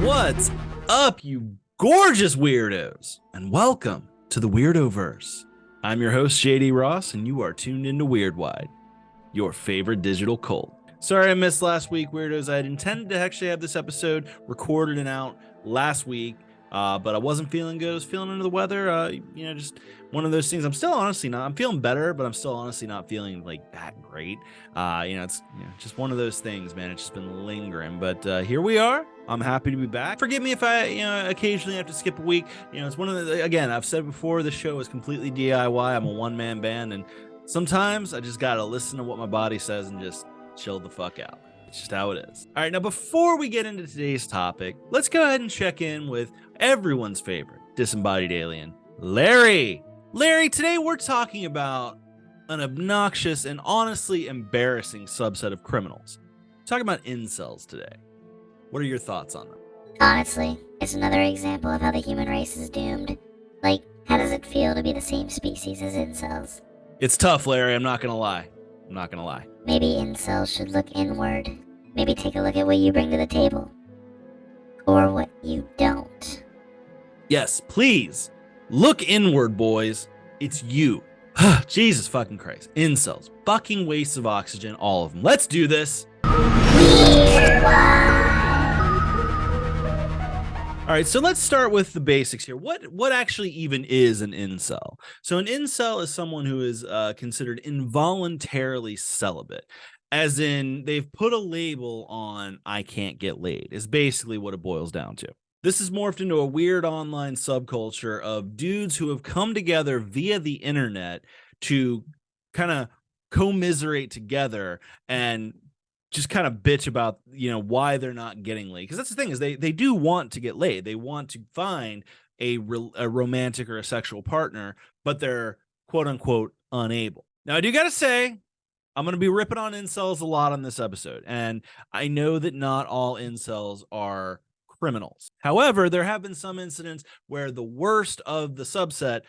What's up, you gorgeous weirdos? And welcome to the Weirdoverse. I'm your host, JD Ross, and you are tuned into Weird Wide, your favorite digital cult. Sorry I missed last week, weirdos. I had intended to actually have this episode recorded and out last week, but I wasn't feeling good. I was feeling under the weather. Just one of those things. I'm feeling better, but I'm still honestly not feeling like that great. It's just one of those things, man. It's just been lingering, but here we are. I'm happy to be back. Forgive me if I, occasionally have to skip a week. It's one of the, again, I've said before, this show is completely DIY. I'm a one-man band, and sometimes I just gotta listen to what my body says and just chill the fuck out. It's just how it is. All right, now before we get into today's topic, let's go ahead and check in with everyone's favorite disembodied alien, Larry. Larry, today we're talking about an obnoxious and honestly embarrassing subset of criminals. We're talking about incels today. What are your thoughts on them? Honestly, it's another example of how the human race is doomed. Like, how does it feel to be the same species as incels? It's tough, Larry. I'm not gonna lie. Maybe incels should look inward. Maybe take a look at what you bring to the table. Or what you don't. Yes, please. Look inward, boys. It's you. Jesus fucking Christ. Incels. Fucking wastes of oxygen, all of them. Let's do this. All right, so let's start with the basics here. What actually even is an incel? So an incel is someone who is considered involuntarily celibate, as in they've put a label on "I can't get laid" is basically what it boils down to. This has morphed into a weird online subculture of dudes who have come together via the internet to kind of commiserate together and just kind of bitch about, why they're not getting laid. Because that's the thing, is they do want to get laid. They want to find a romantic or a sexual partner, but they're quote unquote unable. Now, I do got to say, I'm going to be ripping on incels a lot on this episode. And I know that not all incels are criminals. However, there have been some incidents where the worst of the subset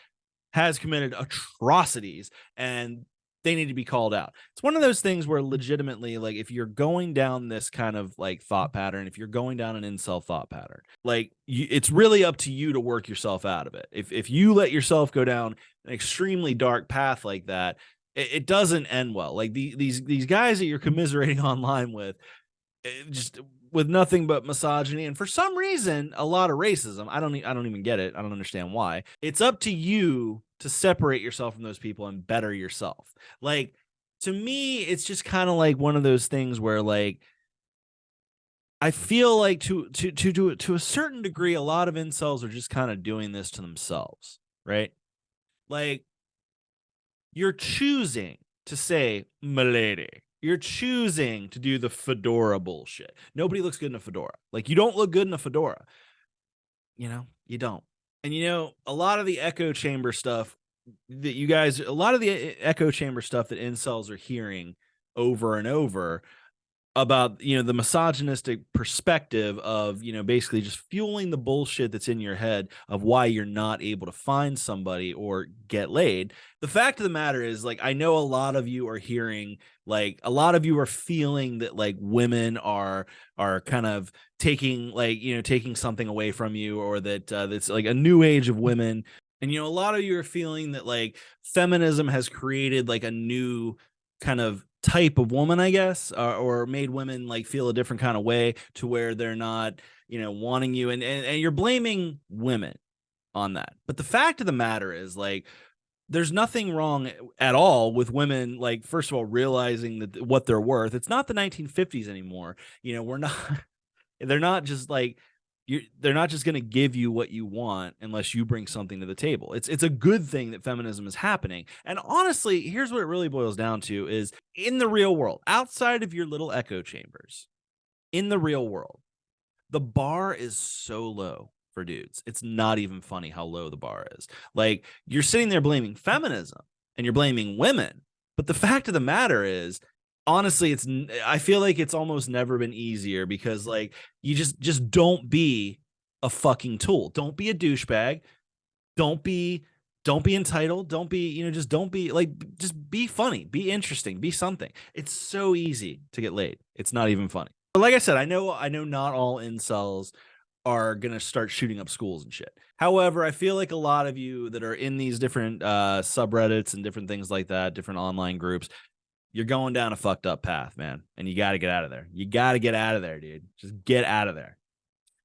has committed atrocities and they need to be called out. It's one of those things where legitimately, like, if you're going down this kind of like thought pattern, if you're going down an incel thought pattern, like it's really up to you to work yourself out of it. If you let yourself go down an extremely dark path like that, it doesn't end well. Like these guys that you're commiserating online with, just with nothing but misogyny and for some reason a lot of racism. I don't even get it. I don't understand why. It's up to you to separate yourself from those people and better yourself. Like, to me, it's just kind of like one of those things where, like, I feel like to a certain degree, a lot of incels are just kind of doing this to themselves, right? Like, you're choosing to say "milady." You're choosing to do the fedora bullshit. Nobody looks good in a fedora. Like, you don't look good in a fedora. You don't. And a lot of the echo chamber stuff that incels are hearing over and over about, the misogynistic perspective of, basically just fueling the bullshit that's in your head of why you're not able to find somebody or get laid. The fact of the matter is, like, I know a lot of you are hearing, like, a lot of you are feeling that, like, women are kind of taking, like, taking something away from you, or that that's like a new age of women. And, a lot of you are feeling that, like, feminism has created like a new kind of type of woman, I guess, or made women like feel a different kind of way to where they're not, wanting you, and you're blaming women on that. But the fact of the matter is, like, there's nothing wrong at all with women, like, first of all, realizing that what they're worth. It's not the 1950s anymore. We're not they're not just like they're not just going to give you what you want unless you bring something to the table. It's a good thing that feminism is happening. And honestly, here's what it really boils down to is, in the real world, outside of your little echo chambers, in the real world, the bar is so low for dudes. It's not even funny how low the bar is. Like, you're sitting there blaming feminism and you're blaming women. But the fact of the matter is, honestly, I feel like it's almost never been easier, because, like, you just don't be a fucking tool. Don't be a douchebag. Don't be Don't be entitled. Don't be, just don't be like, just be funny, be interesting, be something. It's so easy to get laid. It's not even funny. But like I said, I know not all incels are going to start shooting up schools and shit. However, I feel like a lot of you that are in these different subreddits and different things like that, different online groups, you're going down a fucked up path, man. And you got to get out of there. You got to get out of there, dude. Just get out of there.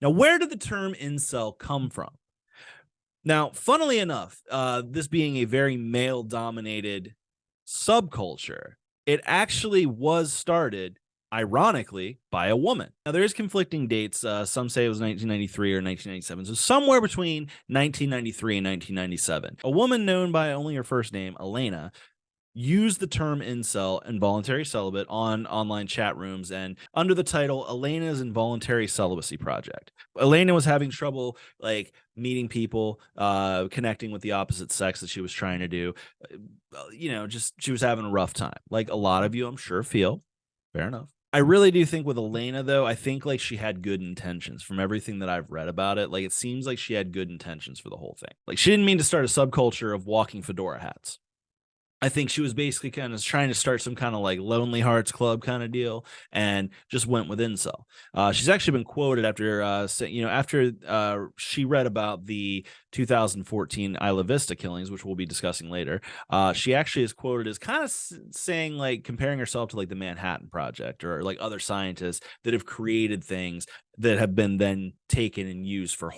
Now, where did the term incel come from? Now, funnily enough, this being a very male dominated subculture, it actually was started, ironically, by a woman. Now, there is conflicting dates. Some say it was 1993 or 1997. So somewhere between 1993 and 1997. A woman known by only her first name, Elena, used the term incel, involuntary celibate, on online chat rooms and under the title Elena's Involuntary Celibacy Project. Elena was having trouble like meeting people, connecting with the opposite sex that she was trying to do. Just she was having a rough time. Like a lot of you, I'm sure, feel. Fair enough. I really do think with Elena, though, I think like she had good intentions from everything that I've read about it. Like it seems like she had good intentions for the whole thing. Like she didn't mean to start a subculture of walking fedora hats. I think she was basically kind of trying to start some kind of like Lonely Hearts Club kind of deal, and just went with incel. She's actually been quoted after, she read about the 2014 Isla Vista killings, which we'll be discussing later. She actually is quoted as kind of saying, like, comparing herself to like the Manhattan Project or like other scientists that have created things that have been then taken and used for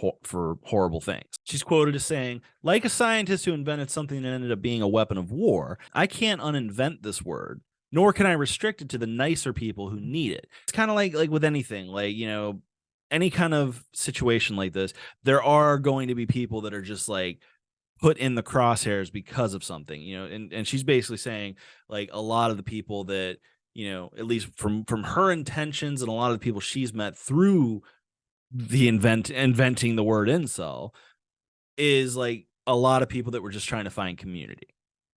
horrible things. She's quoted as saying, like a scientist who invented something that ended up being a weapon of war, I can't uninvent this word, nor can I restrict it to the nicer people who need it. It's kind of like with anything, like, any kind of situation like this, there are going to be people that are just like put in the crosshairs because of something, and she's basically saying like a lot of the people that, at least from her intentions and a lot of the people she's met through the inventing the word incel, is like a lot of people that were just trying to find community,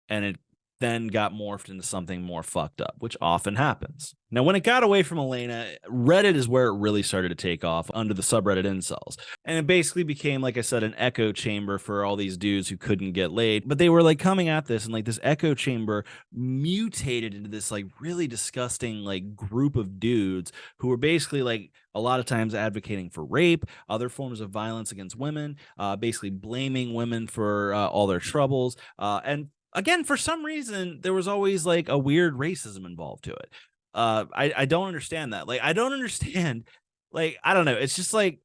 and it then got morphed into something more fucked up, which often happens. Now, when it got away from Elena, Reddit is where it really started to take off under the subreddit incels. And it basically became, like I said, an echo chamber for all these dudes who couldn't get laid. But they were like coming at this, and like this echo chamber mutated into this like really disgusting like group of dudes who were basically like a lot of times advocating for rape, other forms of violence against women, basically blaming women for all their troubles. And again, for some reason, there was always like a weird racism involved to it. I don't understand that. Like, I don't understand. Like, I don't know. It's just like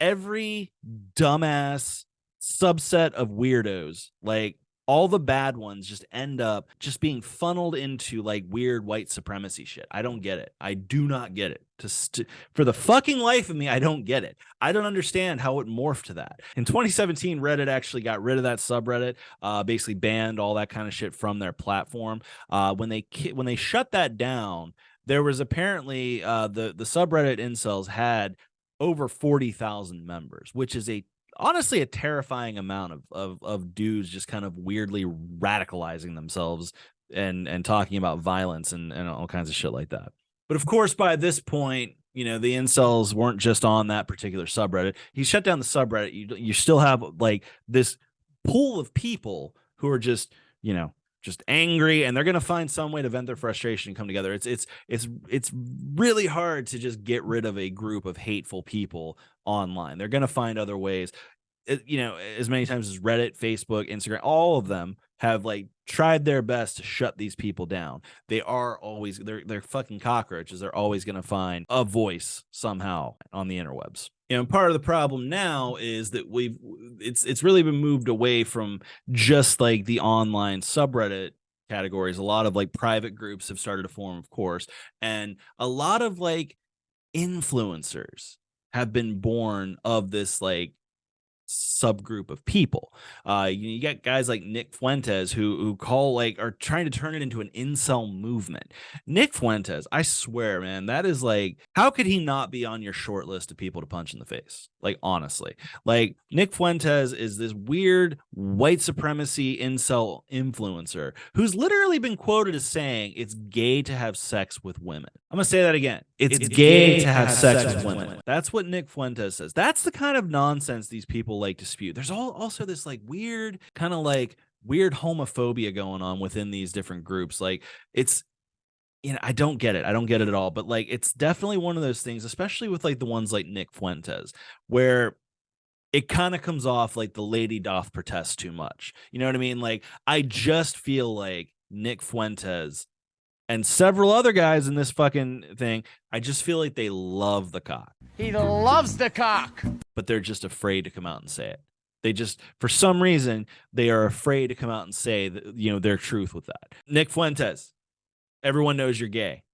every dumbass subset of weirdos, like all the bad ones, just end up just being funneled into like weird white supremacy shit. I don't get it. I do not get it. For the fucking life of me, I don't get it. I don't understand how it morphed to that. In 2017, Reddit actually got rid of that subreddit, basically banned all that kind of shit from their platform. When they shut that down, there was apparently the subreddit incels had over 40,000 members, which is honestly a terrifying amount of dudes just kind of weirdly radicalizing themselves and talking about violence and all kinds of shit like that. But of course, by this point, the incels weren't just on that particular subreddit. He shut down the subreddit. You still have like this pool of people who are just angry, and they're gonna find some way to vent their frustration and come together. It's really hard to just get rid of a group of hateful people online. They're gonna find other ways. As many times as Reddit, Facebook, Instagram, all of them have like tried their best to shut these people down. They're fucking cockroaches. They're always gonna find a voice somehow on the interwebs. Part of the problem now is that it's really been moved away from just like the online subreddit categories. A lot of like private groups have started to form, of course, and a lot of like influencers have been born of this like subgroup of people. You got guys like Nick Fuentes who are trying to turn it into an incel movement. Nick Fuentes, I swear, man, that is like, how could he not be on your short list of people to punch in the face? Like, honestly, like Nick Fuentes is this weird white supremacy incel influencer who's literally been quoted as saying it's gay to have sex with women. I'm gonna say that again. it's gay to have sex with women. That's what Nick Fuentes says. That's the kind of nonsense these people like to spew. There's also this like weird kind of like weird homophobia going on within these different groups. Like it's I don't get it. I don't get it at all. But like it's definitely one of those things, especially with like the ones like Nick Fuentes, where it kind of comes off like the lady doth protest too much. You know what I mean? Like I just feel like Nick Fuentes and several other guys in this fucking thing, I just feel like they love the cock. He loves the cock. But they're just afraid to come out and say it. They just, for some reason, they are afraid to come out and say that, their truth with that. Nick Fuentes, everyone knows you're gay.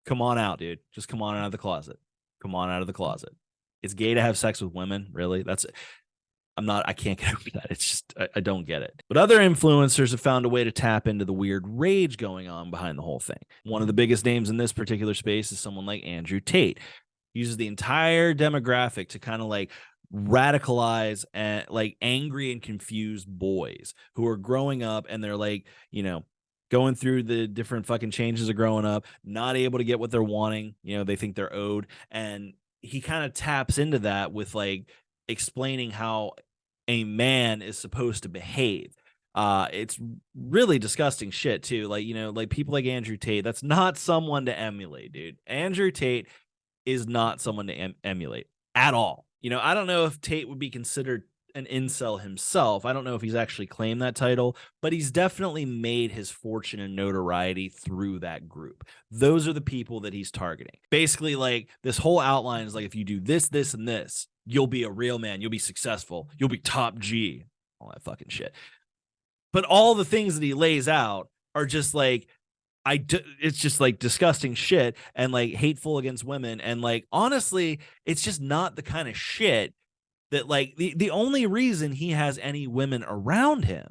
Come on out, dude. Just come on out of the closet. Come on out of the closet. It's gay to have sex with women, really? I can't get over that. It's just, I don't get it. But other influencers have found a way to tap into the weird rage going on behind the whole thing. One of the biggest names in this particular space is someone like Andrew Tate. He uses the entire demographic to kind of like radicalize and like angry and confused boys who are growing up and they're like, going through the different fucking changes of growing up, not able to get what they're wanting. They think they're owed. And he kind of taps into that with like explaining how a man is supposed to behave. It's really disgusting shit too. Like, like people like Andrew Tate, that's not someone to emulate, dude. Andrew Tate is not someone to emulate at all. I don't know if Tate would be considered an incel himself. I don't know if he's actually claimed that title, but he's definitely made his fortune and notoriety through that group. Those are the people that he's targeting. Basically, like this whole outline is like, if you do this, this, and this, you'll be a real man. You'll be successful. You'll be top G. All that fucking shit. But all the things that he lays out are just like, it's just like disgusting shit and like hateful against women. And like, honestly, it's just not the kind of shit that like the only reason he has any women around him.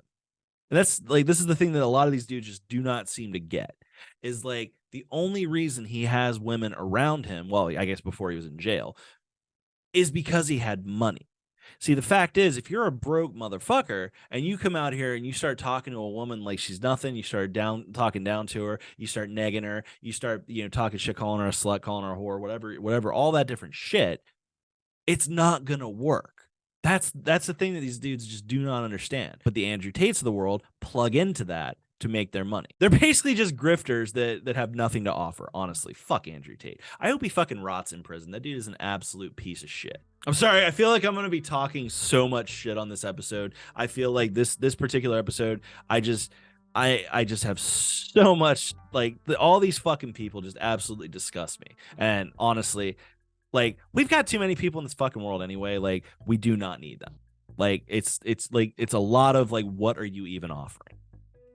And that's like, this is the thing that a lot of these dudes just do not seem to get is like the only reason he has women around him. Well, I guess before he was in jail is because he had money. See, the fact is, if you're a broke motherfucker and you come out here and you start talking to a woman like she's nothing, you start talking down to her, you start negging her, you start, talking shit, calling her a slut, calling her a whore, whatever, all that different shit, it's not going to work. That's the thing that these dudes just do not understand. But the Andrew Tates of the world plug into that to make their money. They're basically just grifters that have nothing to offer. Honestly, fuck Andrew Tate. I hope he fucking rots in prison. That dude is an absolute piece of shit. I'm sorry. I feel like I'm going to be talking so much shit on this episode. I feel like this particular episode, I just have so much like all these fucking people just absolutely disgust me. And honestly, like we've got too many people in this fucking world anyway. Like we do not need them. Like it's a lot of like, what are you even offering?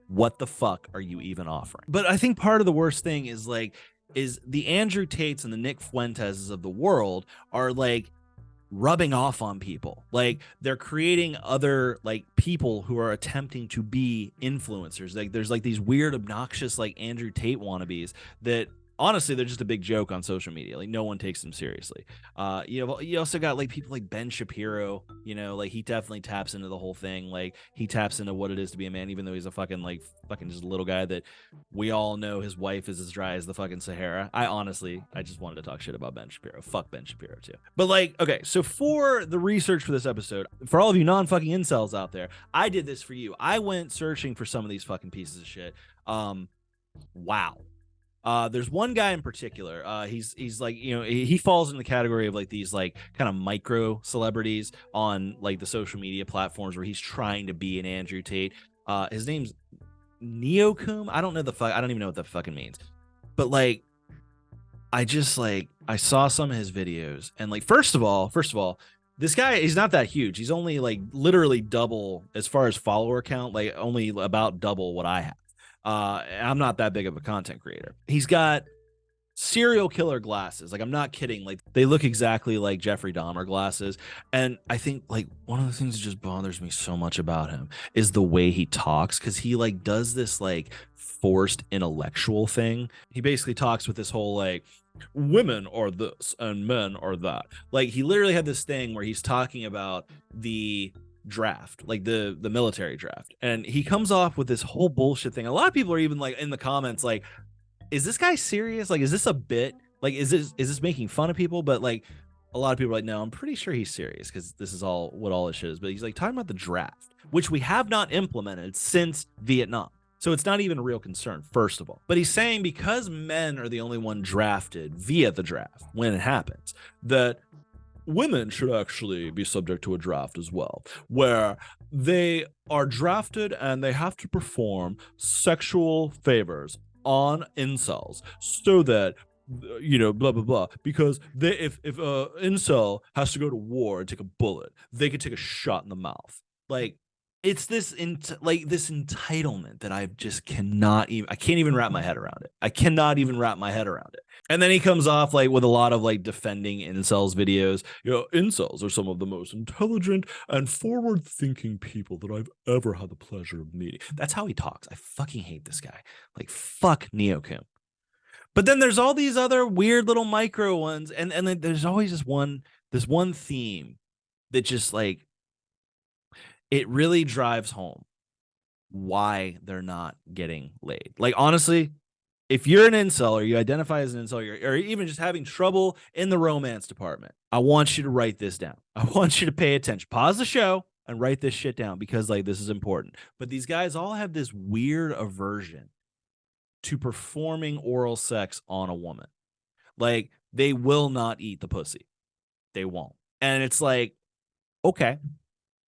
What the fuck are you even offering? But I think part of the worst thing is the Andrew Tates and the Nick Fuentes of the world are like rubbing off on people. Like they're creating other like people who are attempting to be influencers. Like there's like these weird, obnoxious like Andrew Tate wannabes that honestly they're just a big joke on social media. Like no one takes them seriously. You also got like people like Ben Shapiro, like he definitely taps into the whole thing. Like he taps into what it is to be a man, even though he's a fucking just a little guy that we all know his wife is as dry as the fucking Sahara. I just wanted to talk shit about Ben Shapiro. Fuck Ben Shapiro too. But like, okay, so for the research for this episode, for all of you non-fucking incels out there, I did this for you. I went searching for some of these fucking pieces of shit. Wow. There's one guy in particular. He's like, he falls in the category of like these like kind of micro celebrities on like the social media platforms where he's trying to be an Andrew Tate. His name's Neokum. I don't even know what that fucking means. But like, I saw some of his videos and like, first of all, this guy, he's not that huge. He's only like literally double as far as follower count, like only about double what I have. I'm not that big of a content creator. He's got serial killer glasses. Like I'm not kidding. Like they look exactly like Jeffrey Dahmer glasses. And I think like one of the things that just bothers me so much about him is the way he talks. Cause he like does this like forced intellectual thing. He basically talks with this whole like women are this and men are that. Like he literally had this thing where he's talking about the draft, like the military draft, and he comes off with this whole bullshit thing. A lot of people are even like in the comments like, is this guy serious? Like, is this a bit? Like, is this making fun of people? But like, a lot of people are like, no, I'm pretty sure he's serious because this is all this shit is. But he's like talking about the draft, which we have not implemented since Vietnam. So it's not even a real concern, first of all. But he's saying because men are the only one drafted via the draft when it happens, that women should actually be subject to a draft as well, where they are drafted and they have to perform sexual favors on incels so that blah blah blah, because if a incel has to go to war and take a bullet, they could take a shot in the mouth. Like, it's this this entitlement that I can't even wrap my head around it. I cannot even wrap my head around it. And then he comes off like with a lot of like defending incels videos. Incels are some of the most intelligent and forward-thinking people that I've ever had the pleasure of meeting. That's how he talks. I fucking hate this guy. Like, fuck Neokim. But then there's all these other weird little micro ones, and then there's always this one theme that just like, it really drives home why they're not getting laid. Like, honestly, if you're an incel or you identify as an incel, or even just having trouble in the romance department, I want you to write this down. I want you to pay attention. Pause the show and write this shit down, because like, this is important. But these guys all have this weird aversion to performing oral sex on a woman. Like, they will not eat the pussy. They won't. And it's like, okay,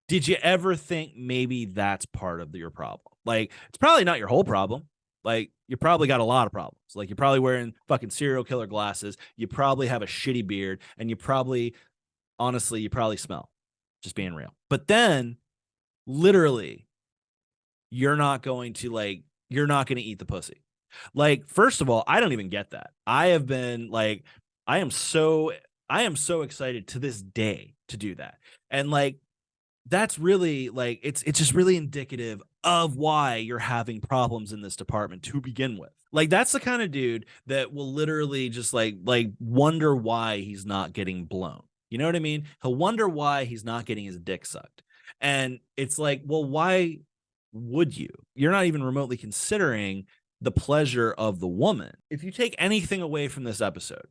did you ever think maybe that's part of your problem? Like, it's probably not your whole problem. Like, you probably got a lot of problems. Like, you're probably wearing fucking serial killer glasses. You probably have a shitty beard, and you probably smell. Just being real. But then, literally, you're not going to eat the pussy. Like, first of all, I don't even get that. I am so excited to this day to do that. And like, that's really like, it's just really indicative of why you're having problems in this department to begin with. Like, that's the kind of dude that will literally just like wonder why he's not getting blown. You know what I mean? He'll wonder why he's not getting his dick sucked. And it's like, well, why would you? You're not even remotely considering the pleasure of the woman. If you take anything away from this episode,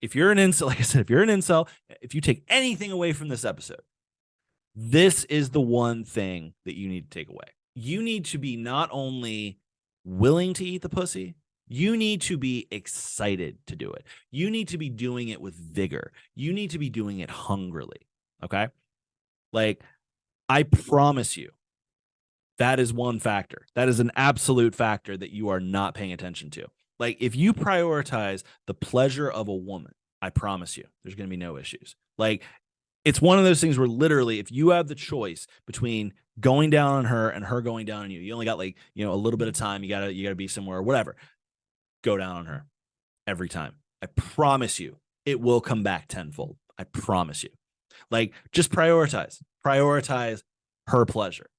if you're an incel, like I said, if you're an incel, if you take anything away from this episode, this is the one thing that you need to take away. You need to be not only willing to eat the pussy, you need to be excited to do it. You need to be doing it with vigor. You need to be doing it hungrily. Okay? Like, I promise you, that is one factor. That is an absolute factor that you are not paying attention to. Like, if you prioritize the pleasure of a woman, I promise you, there's going to be no issues. Like, it's one of those things where literally, if you have the choice between going down on her and her going down on you, you only got like, a little bit of time. You gotta be somewhere or whatever. Go down on her every time. I promise you, it will come back tenfold. I promise you. Like, just prioritize her pleasure.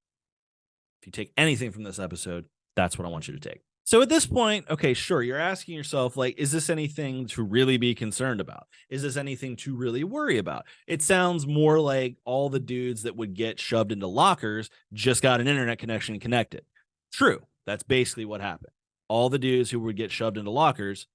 If you take anything from this episode, that's what I want you to take. So at this point, okay, sure, you're asking yourself, like, is this anything to really be concerned about? Is this anything to really worry about? It sounds more like all the dudes that would get shoved into lockers just got an internet connection and connected. True. That's basically what happened. All the dudes who would get shoved into lockers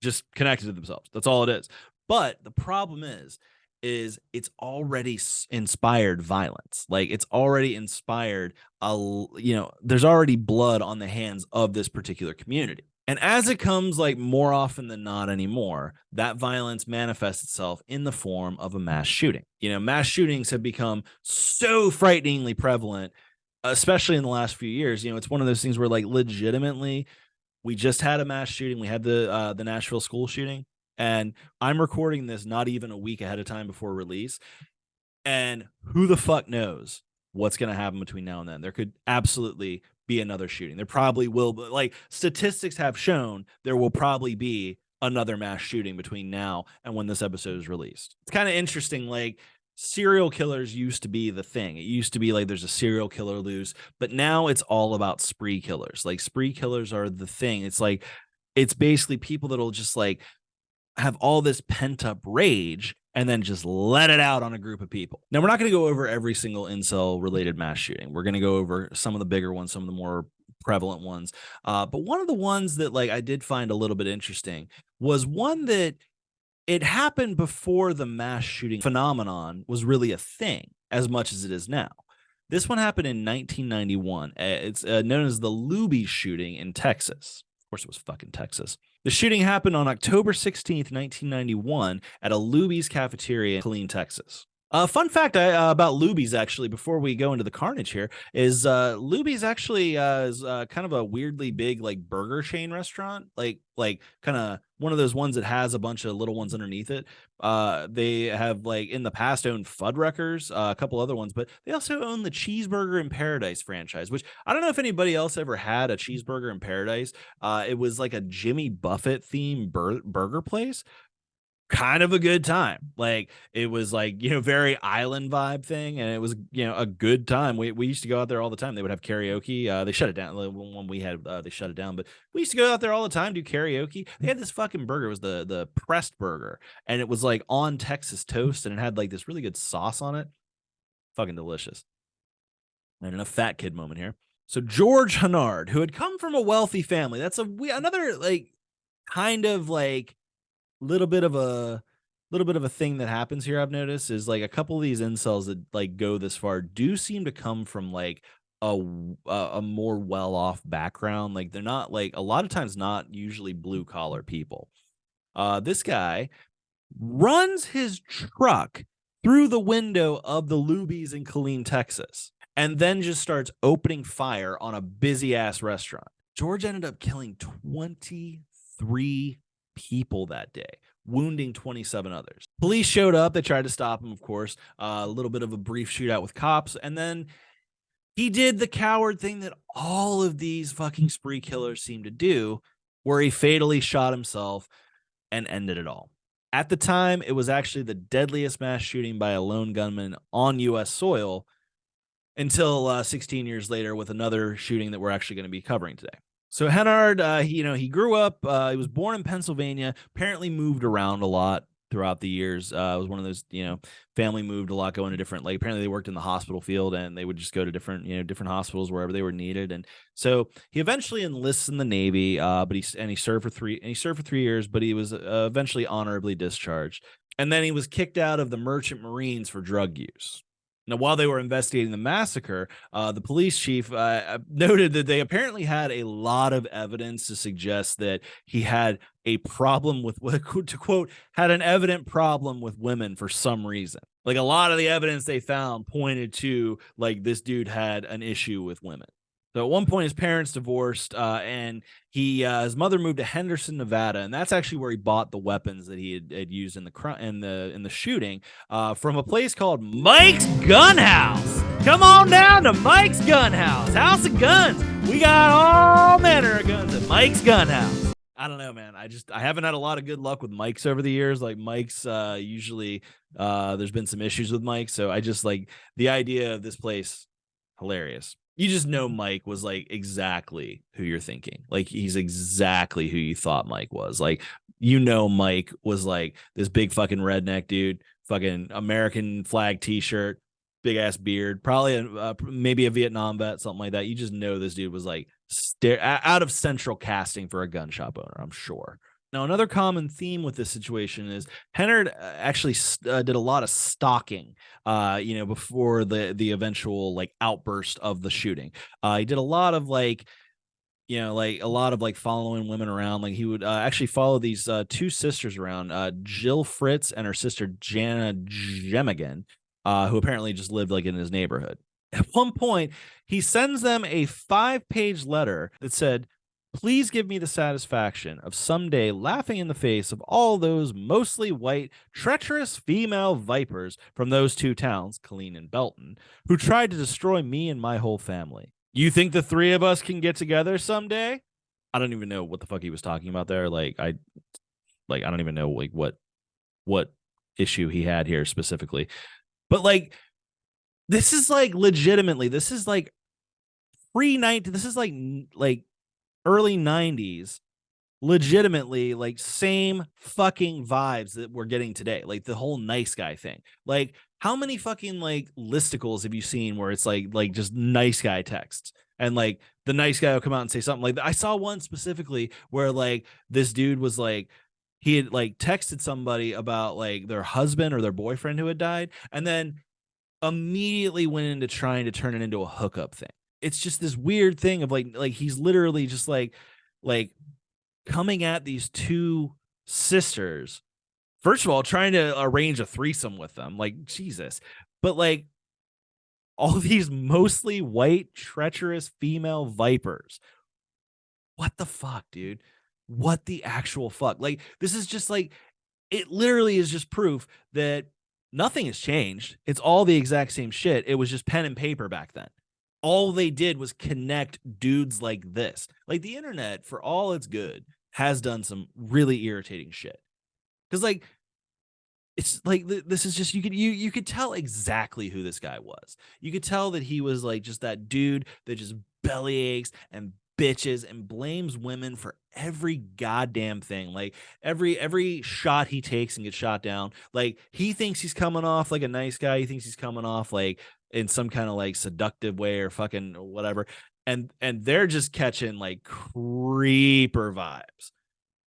just connected to themselves. That's all it is. But the problem is it's already inspired violence. Like, it's already inspired there's already blood on the hands of this particular community. And as it comes, like, more often than not anymore, that violence manifests itself in the form of a mass shooting. Mass shootings have become so frighteningly prevalent, especially in the last few years. It's one of those things where, like, legitimately, we just had a mass shooting. We had the Nashville school shooting. And I'm recording this not even a week ahead of time before release. And who the fuck knows what's going to happen between now and then? There could absolutely be another shooting. There probably will. But like, statistics have shown, there will probably be another mass shooting between now and when this episode is released. It's kind of interesting. Like, serial killers used to be the thing. It used to be like, there's a serial killer loose, but now it's all about spree killers. Like, spree killers are the thing. It's like, it's basically people that'll just like have all this pent up rage and then just let it out on a group of people. Now, we're not going to go over every single incel related mass shooting. We're going to go over some of the bigger ones, some of the more prevalent ones. But one of the ones that, like, I did find a little bit interesting was one that it happened before the mass shooting phenomenon was really a thing as much as it is now. This one happened in 1991. It's known as the Luby shooting in Texas. Of course, it was fucking Texas. The shooting happened on October 16th, 1991, at a Luby's cafeteria in Killeen, Texas. Fun fact about Luby's, actually, before we go into the carnage here, is Luby's actually is kind of a weirdly big like burger chain restaurant, like kind of one of those ones that has a bunch of little ones underneath it. They have like in the past owned Fuddruckers, a couple other ones, but they also own the Cheeseburger in Paradise franchise, which I don't know if anybody else ever had a Cheeseburger in Paradise. It was like a Jimmy Buffett themed burger place, kind of a good time. Like it was like, very island vibe thing. And it was, a good time. We used to go out there all the time. They would have karaoke. They shut it down. When we had, they shut it down, but we used to go out there all the time, do karaoke. They had this fucking burger. It was the pressed burger. And it was like on Texas toast. And it had like this really good sauce on it. Fucking delicious. And a fat kid moment here. So George Hennard, who had come from a wealthy family, that's another like kind of like little bit of a thing that happens here. I've noticed is like a couple of these incels that like go this far do seem to come from like a more well-off background. Like they're not like a lot of times not usually blue collar people. This guy runs his truck through the window of the Luby's in Killeen, Texas, and then just starts opening fire on a busy ass restaurant. George ended up killing 23 people that day, wounding 27 others. Police showed up. They tried to stop him, of course. A little bit of a brief shootout with cops. And then he did the coward thing that all of these fucking spree killers seem to do, where he fatally shot himself and ended it all. At the time, it was actually the deadliest mass shooting by a lone gunman on U.S. soil until 16 years later with another shooting that we're actually going to be covering today. So Hennard, he grew up. He was born in Pennsylvania. Apparently, moved around a lot throughout the years. It was one of those, family moved a lot, going to different. Like apparently, they worked in the hospital field, and they would just go to different, different hospitals wherever they were needed. And so he eventually enlists in the Navy. But he served for 3 years. But he was eventually honorably discharged. And then he was kicked out of the Merchant Marines for drug use. Now, while they were investigating the massacre, the police chief noted that they apparently had a lot of evidence to suggest that he had a problem with, to quote, had an evident problem with women for some reason. Like a lot of the evidence they found pointed to like this dude had an issue with women. So at one point, his parents divorced, and his mother moved to Henderson, Nevada, and that's actually where he bought the weapons that he had used in the shooting from a place called Mike's Gun House. Come on down to Mike's Gun House, House of Guns. We got all manner of guns at Mike's Gun House. I don't know, man. I haven't had a lot of good luck with Mike's over the years. Like Mike's usually there's been some issues with Mike's, so I just like the idea of this place. Hilarious. You just know Mike was like exactly who you're thinking. Like he's exactly who you thought Mike was. Like, Mike was like this big fucking redneck dude, fucking American flag t-shirt, big ass beard, probably maybe a Vietnam vet, something like that. You just know this dude was like out of central casting for a gun shop owner, I'm sure. Now, another common theme with this situation is Hennard actually did a lot of stalking, before the eventual like outburst of the shooting. He did a lot of like following women around. Like he would actually follow these two sisters around, Jill Fritz and her sister Jana Jemigan, who apparently just lived like in his neighborhood. At one point, he sends them a 5-page letter that said, "Please give me the satisfaction of someday laughing in the face of all those mostly white, treacherous female vipers from those two towns, Killeen and Belton, who tried to destroy me and my whole family. You think the three of us can get together someday?" I don't even know what the fuck he was talking about there. I don't even know like what issue he had here specifically. But like this is like legitimately, this is like pre-90, this is like early 90s, legitimately like same fucking vibes that we're getting today, like the whole nice guy thing. Like how many fucking like listicles have you seen where it's like just nice guy texts, and like the nice guy will come out and say something like that? I saw one specifically where like this dude was like he had like texted somebody about like their husband or their boyfriend who had died, and then immediately went into trying to turn it into a hookup thing. It's just this weird thing of like he's literally just like coming at these two sisters. First of all, trying to arrange a threesome with them, like Jesus. But like all these mostly white, treacherous female vipers. What the fuck, dude? What the actual fuck? Like, this is just like, it literally is just proof that nothing has changed. It's all the exact same shit. It was just pen and paper back then. All they did was connect dudes like this. Like, the internet, for all it's good, has done some really irritating shit. Because, like, it's like this is just you could tell exactly who this guy was. You could tell that he was like just that dude that just belly aches and bitches and blames women for every goddamn thing. Like every shot he takes and gets shot down. Like he thinks he's coming off like a nice guy. He thinks he's coming off like in some kind of like seductive way or fucking whatever. And they're just catching like creeper vibes,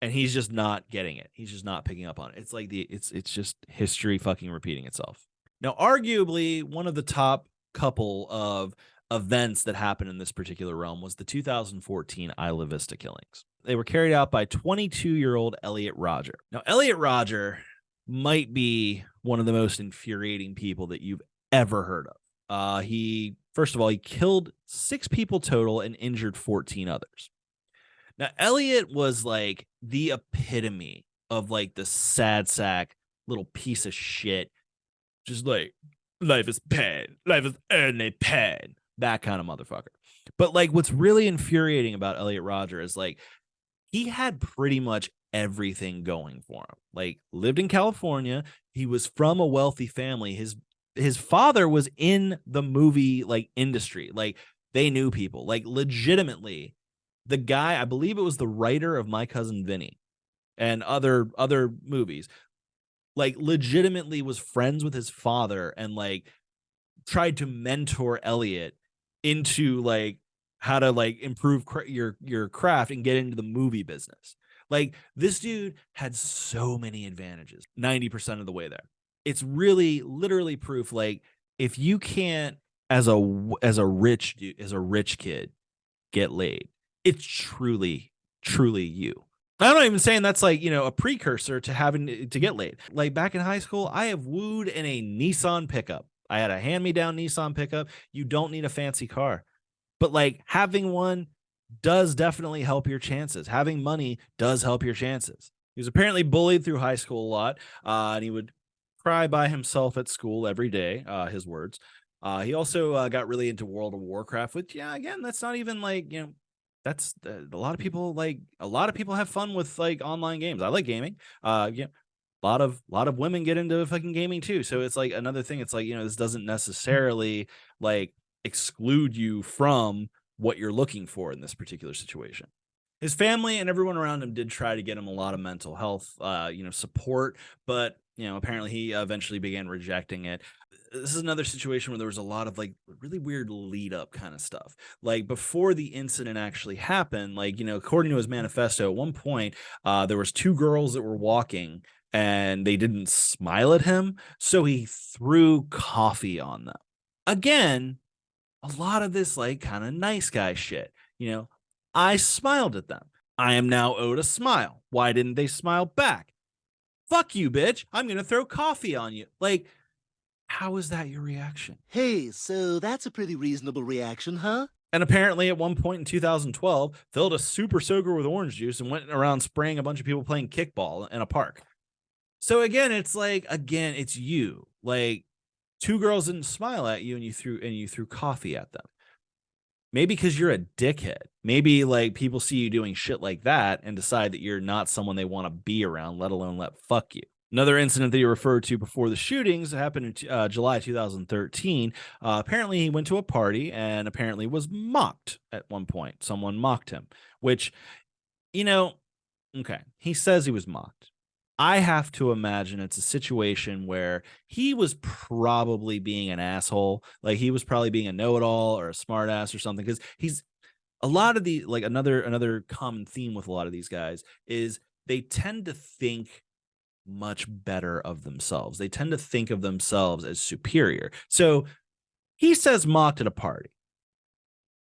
and he's just not getting it. He's just not picking up on it. It's like it's just history fucking repeating itself. Now, arguably one of the top couple of events that happened in this particular realm was the 2014 Isla Vista killings. They were carried out by 22-year-old Elliot Rodger. Now, Elliot Rodger might be one of the most infuriating people that you've ever heard of. He first of all, he killed 6 people total and injured 14 others. Now, Elliot was like the epitome of like the sad sack little piece of shit. Just like, life is pain. Life is only pain. That kind of motherfucker. But like, what's really infuriating about Elliot Rodger is like, he had pretty much everything going for him. Like, lived in California. He was from a wealthy family. His father was in the movie like industry. Like, they knew people. Like, legitimately, the guy, I believe it was the writer of My Cousin Vinny and other movies, like legitimately was friends with his father and like tried to mentor Elliot into like how to like improve your craft and get into the movie business. Like, this dude had so many advantages 90% of the way there. It's really literally proof, like, if you can't as a rich dude, as a rich kid get laid, it's truly you. I'm not even saying that's like, you know, a precursor to having to get laid. Like, back in high school, I have wooed in a Nissan pickup. I had a hand-me-down Nissan pickup. You don't need a fancy car, but like, having one does definitely help your chances. Having money does help your chances. He was apparently bullied through high school a lot, and he would cry by himself at school every day, his words. He also got really into World of Warcraft, which, yeah, again, that's not even like, you know, that's a lot of people have fun with like online games. I like gaming. Yeah, a lot of women get into fucking gaming too. So it's like another thing. It's like, you know, this doesn't necessarily like exclude you from what you're looking for in this particular situation. His family and everyone around him did try to get him a lot of mental health, you know, support, but you know, apparently he eventually began rejecting it. This is another situation where there was a lot of like really weird lead up kind of stuff. Like, before the incident actually happened, like, you know, according to his manifesto, at one point, there was 2 girls that were walking and they didn't smile at him, so he threw coffee on them. Again, a lot of this like kind of nice guy shit. You know, I smiled at them. I am now owed a smile. Why didn't they smile back? Fuck you, bitch. I'm going to throw coffee on you. Like, how is that your reaction? Hey, so that's a pretty reasonable reaction, huh? And apparently at one point in 2012, filled a super soaker with orange juice and went around spraying a bunch of people playing kickball in a park. So again, it's like, again, it's you. Like, 2 girls didn't smile at you and you threw coffee at them. Maybe because you're a dickhead. Maybe like people see you doing shit like that and decide that you're not someone they want to be around, let alone let fuck you. Another incident that he referred to before the shootings happened in July 2013. Apparently, he went to a party and apparently was mocked at one point. Someone mocked him, which, you know, okay, he says he was mocked. I have to imagine it's a situation where he was probably being an asshole. Like, he was probably being a know-it-all or a smartass or something. Because he's a lot of the like another common theme with a lot of these guys is they tend to think much better of themselves. They tend to think of themselves as superior. So he says mocked at a party.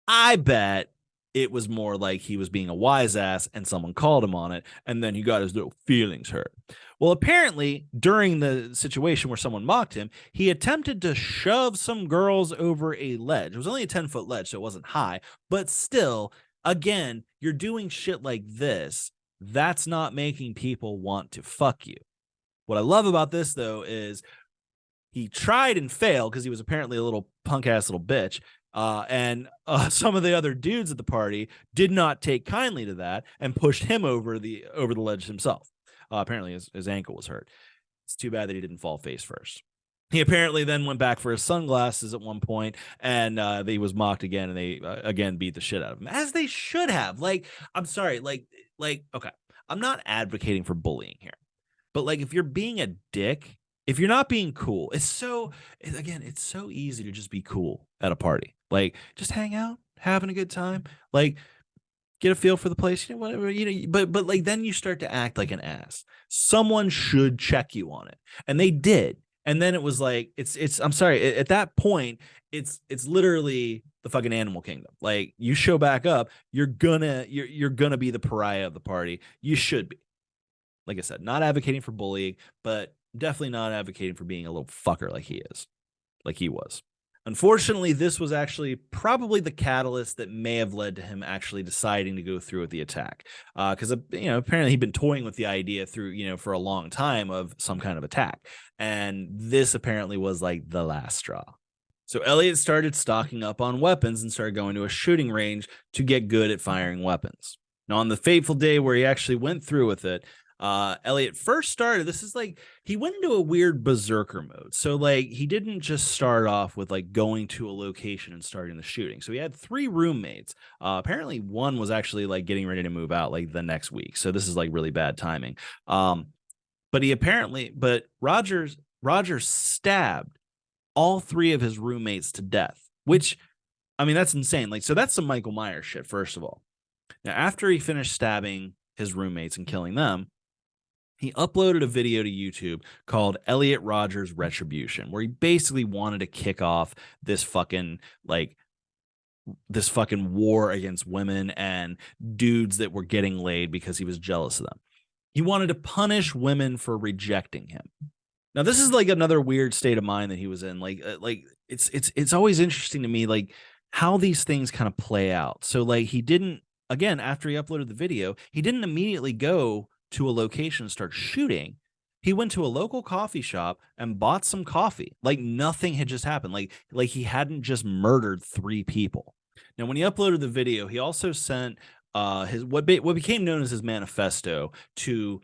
I bet it was more like he was being a wise ass and someone called him on it, and then he got his little feelings hurt. Well, apparently, during the situation where someone mocked him, he attempted to shove some girls over a ledge. It was only a 10-foot ledge, so it wasn't high, but still, again, you're doing shit like this. That's not making people want to fuck you. What I love about this, though, is he tried and failed because he was apparently a little punk ass little bitch. And some of the other dudes at the party did not take kindly to that and pushed him over the ledge himself. Apparently, his ankle was hurt. It's too bad that he didn't fall face first. He apparently then went back for his sunglasses at one point, and he was mocked again, and they again beat the shit out of him, as they should have. Like, I'm sorry, okay, I'm not advocating for bullying here, but like, if you're being a dick, if you're not being cool, it's so easy to just be cool at a party. Like, just hang out, having a good time, like get a feel for the place, whatever, but like, then you start to act like an ass. Someone should check you on it. And they did. And then it was like, I'm sorry, at that point, it's literally the fucking animal kingdom. Like, you show back up, you're gonna be the pariah of the party. You should be. Like I said, not advocating for bullying, but definitely not advocating for being a little fucker like he was. Unfortunately, this was actually probably the catalyst that may have led to him actually deciding to go through with the attack. Because apparently he'd been toying with the idea through, for a long time of some kind of attack. And this apparently was like the last straw. So Elliot started stocking up on weapons and started going to a shooting range to get good at firing weapons. Now, on the fateful day where he actually went through with it, Elliot first started, this is like, he went into a weird berserker mode. So like, he didn't just start off with like going to a location and starting the shooting. So he had 3 roommates. Apparently one was actually like getting ready to move out like the next week. So this is like really bad timing. But Rogers stabbed all 3 of his roommates to death, which, I mean, that's insane. Like, so that's some Michael Myers shit, first of all. Now, after he finished stabbing his roommates and killing them, he uploaded a video to YouTube called Elliot Rogers Retribution, where he basically wanted to kick off this fucking war against women and dudes that were getting laid because he was jealous of them. He wanted to punish women for rejecting him. Now, this is like another weird state of mind that he was in. It's always interesting to me, like, how these things kind of play out. So like, he didn't, again, after he uploaded the video, he didn't immediately go to a location and start shooting. He went to a local coffee shop and bought some coffee. Like nothing had just happened. Like he hadn't just murdered 3 people. Now, when he uploaded the video, he also sent his what became known as his manifesto to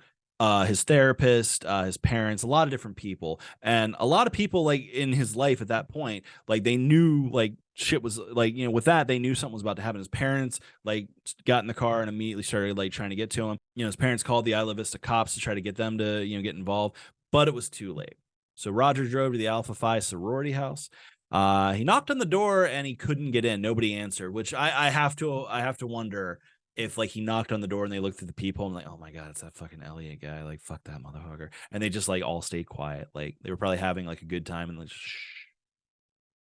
his therapist, his parents, a lot of different people, and a lot of people like in his life at that point, like they knew like shit was like, with that, they knew something was about to happen. His parents like got in the car and immediately started like trying to get to him. His parents called the Isla Vista cops to try to get them to, get involved, but it was too late. So Roger drove to the Alpha Phi sorority house. He knocked on the door and he couldn't get in. Nobody answered, which I have to wonder if like he knocked on the door and they looked through the people and like, oh my God, it's that fucking Elliot guy. Like, fuck that motherfucker. And they just like all stayed quiet. Like they were probably having like a good time and like, shh.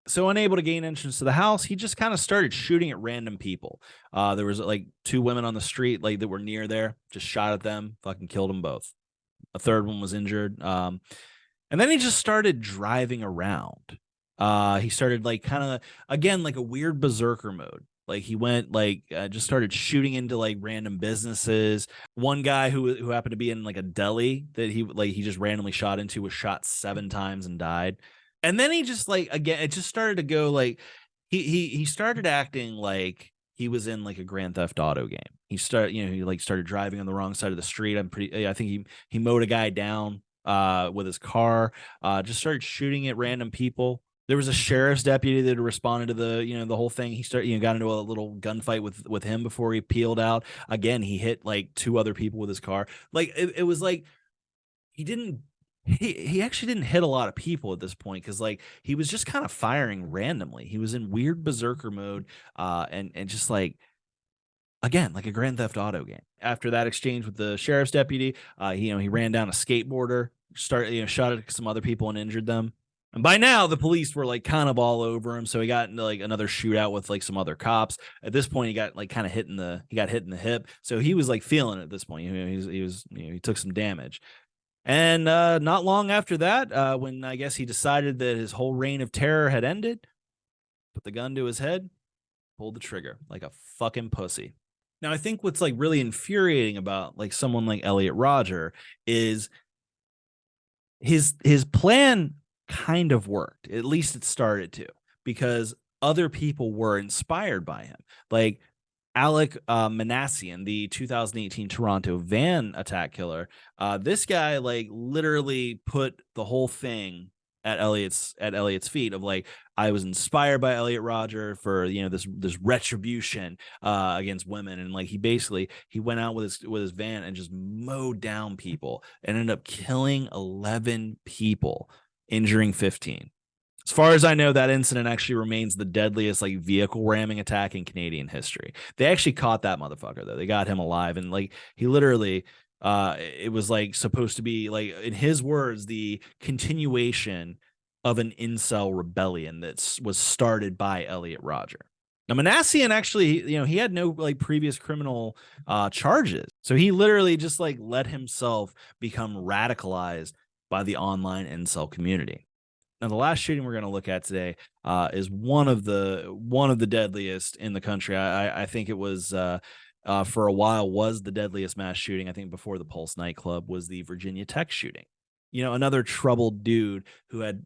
So unable to gain entrance to the house, he just kind of started shooting at random people. There was like 2 women on the street like that were near there, just shot at them, fucking killed them both. A third one was injured. And then he just started driving around. He started like kind of, again, like a weird berserker mode. Like he went like just started shooting into like random businesses. One guy who happened to be in like a deli that he just randomly shot into was shot 7 times and died. And then he just like, again, it just started to go like he started acting like he was in like a Grand Theft Auto game. He started driving on the wrong side of the street. I think he mowed a guy down with his car. Just started shooting at random people. There was a sheriff's deputy that responded to the whole thing. He got into a little gunfight with him before he peeled out. Again, he hit like 2 other people with his car. Like it was like he actually didn't hit a lot of people at this point because like he was just kind of firing randomly. He was in weird berserker mode, and just like, Again, like a Grand Theft Auto game. After that exchange with the sheriff's deputy, he ran down a skateboarder, shot at some other people and injured them. And by now, the police were like kind of all over him, so he got into like another shootout with like some other cops. At this point, he got like kind of hit in the hip, so he was like feeling it at this point. He took some damage. And not long after that, when I guess he decided that his whole reign of terror had ended, put the gun to his head, pulled the trigger like a fucking pussy. Now, I think what's like really infuriating about like someone like Elliot Rodger is his plan kind of worked. At least it started to, because other people were inspired by him. Like Alec Manassian, the 2018 Toronto van attack killer. This guy like literally put the whole thing at Elliot's feet of like, I was inspired by Elliot Rodger for this retribution against women, and like he went out with his van and just mowed down people and ended up killing 11 people, injuring 15. As far as I know, that incident actually remains the deadliest like vehicle ramming attack in Canadian history. They actually caught that motherfucker though. They got him alive, and like he literally it was like supposed to be like, in his words, the continuation of an incel rebellion that was started by Elliot Rodger. Now, Manassian actually, he had no like previous criminal charges, so he literally just like let himself become radicalized by the online incel community. Now, the last shooting we're going to look at today is one of the deadliest in the country. I think it was for a while was the deadliest mass shooting. I think before the Pulse nightclub was the Virginia Tech shooting. Another troubled dude who had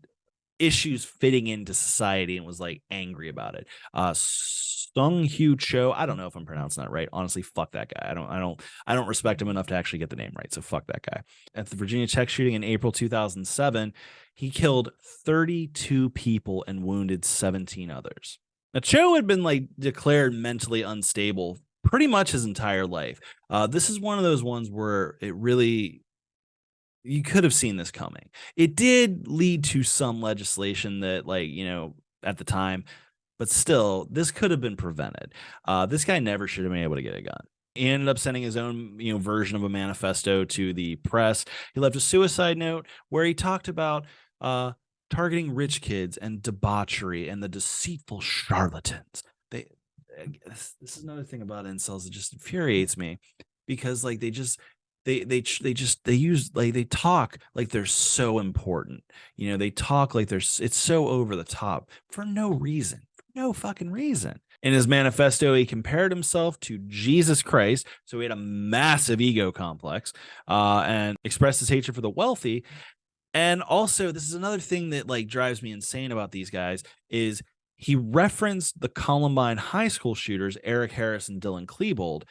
issues fitting into society and was like angry about it. Sung Hugh Cho. I don't know if I'm pronouncing that right. Honestly, fuck that guy. I don't respect him enough to actually get the name right. So fuck that guy. At the Virginia Tech shooting in April 2007, he killed 32 people and wounded 17 others. Now, Cho had been like declared mentally unstable pretty much his entire life. This is one of those ones where it really, you could have seen this coming. It did lead to some legislation that, like, at the time, but still, this could have been prevented. This guy never should have been able to get a gun. He ended up sending his own, version of a manifesto to the press. He left a suicide note where he talked about targeting rich kids and debauchery and the deceitful charlatans. This is another thing about incels that just infuriates me, because like they talk like they're so important. They talk like it's so over the top for no reason, for no fucking reason. In his manifesto, he compared himself to Jesus Christ, so he had a massive ego complex, and expressed his hatred for the wealthy. And also, this is another thing that like drives me insane about these guys is he referenced the Columbine high school shooters, Eric Harris and Dylan Klebold,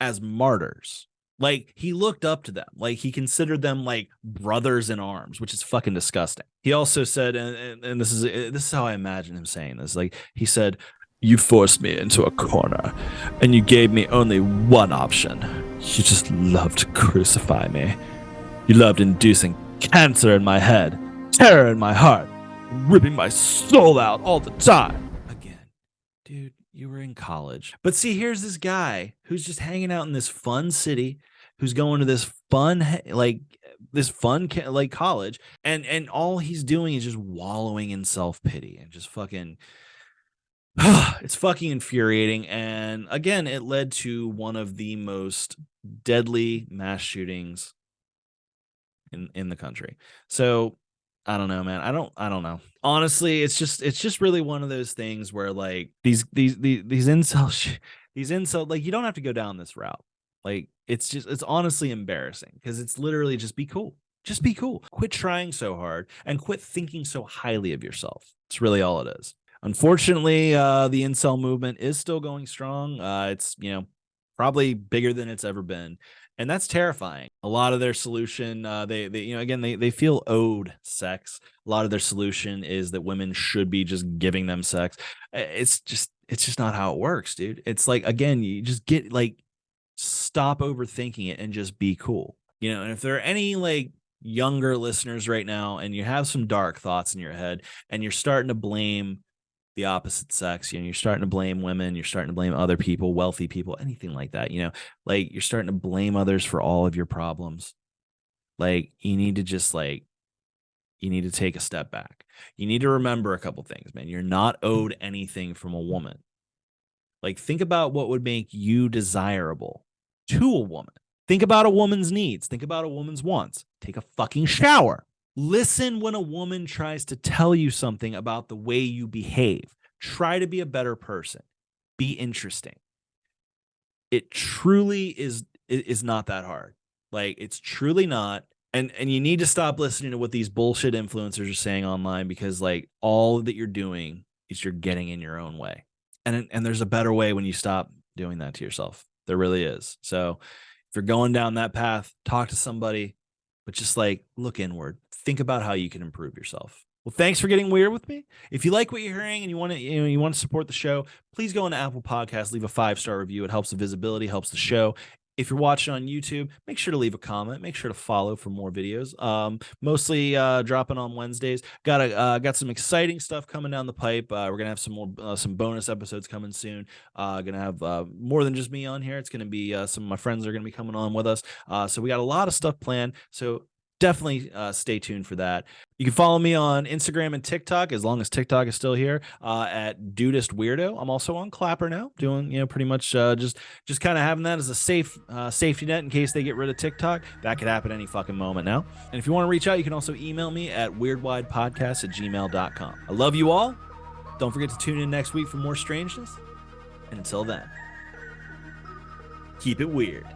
as martyrs. Like, he looked up to them. Like, he considered them like brothers in arms, which is fucking disgusting. He also said, and this is how I imagine him saying this. Like, he said, "You forced me into a corner, and you gave me only one option. You just loved to crucify me. You loved inducing cancer in my head, terror in my heart, ripping my soul out all the time." Again, dude, you were in college. But see, here's this guy who's just hanging out in this fun city, who's going to this fun college, and all he's doing is just wallowing in self-pity and just fucking it's fucking infuriating. And again, it led to one of the most deadly mass shootings in the country. So I don't know, man. I don't know. Honestly, it's just really one of those things where like these incel, like, you don't have to go down this route. Like, it's honestly embarrassing, because it's literally just be cool. Just be cool. Quit trying so hard and quit thinking so highly of yourself. It's really all it is. Unfortunately, the incel movement is still going strong. It's probably bigger than it's ever been, and that's terrifying. A lot of their solution, they feel owed sex. A lot of their solution is that women should be just giving them sex. It's just not how it works, dude. It's like, again, you just stop overthinking it and just be cool. And if there are any like younger listeners right now and you have some dark thoughts in your head and you're starting to blame the opposite sex. You're starting to blame women, you're starting to blame other people, wealthy people, anything like that. Like you're starting to blame others for all of your problems. Like you need to just like you need to take a step back. You need to remember a couple things, man. You're not owed anything from a woman. Like think about what would make you desirable to a woman. Think about a woman's needs. Think about a woman's wants. Take a fucking shower. Listen when a woman tries to tell you something about the way you behave. Try to be a better person. Be interesting. It truly is not that hard. Like it's truly not. And you need to stop listening to what these bullshit influencers are saying online, because like all that you're doing is you're getting in your own way. And there's a better way when you stop doing that to yourself. There really is. So if you're going down that path, talk to somebody, but just like look inward. Think about how you can improve yourself. Well, thanks for getting weird with me. If you like what you're hearing and you want to support the show, please go into Apple Podcasts, leave a 5-star review. It helps the visibility, helps the show. If you're watching on YouTube, make sure to leave a comment. Make sure to follow for more videos. Mostly dropping on Wednesdays. Got some exciting stuff coming down the pipe. We're gonna have some bonus episodes coming soon. Gonna have more than just me on here. It's gonna be some of my friends are gonna be coming on with us. So we got a lot of stuff planned. So definitely stay tuned for that. You can follow me on Instagram and TikTok, as long as TikTok is still here, at Dudest Weirdo. I'm also on Clapper now, doing pretty much just kind of having that as a safety net in case they get rid of TikTok. That could happen any fucking moment now. And if you want to reach out, you can also email me at weirdwidepodcast@gmail.com. I love you all. Don't forget to tune in next week for more strangeness. And until then, keep it weird.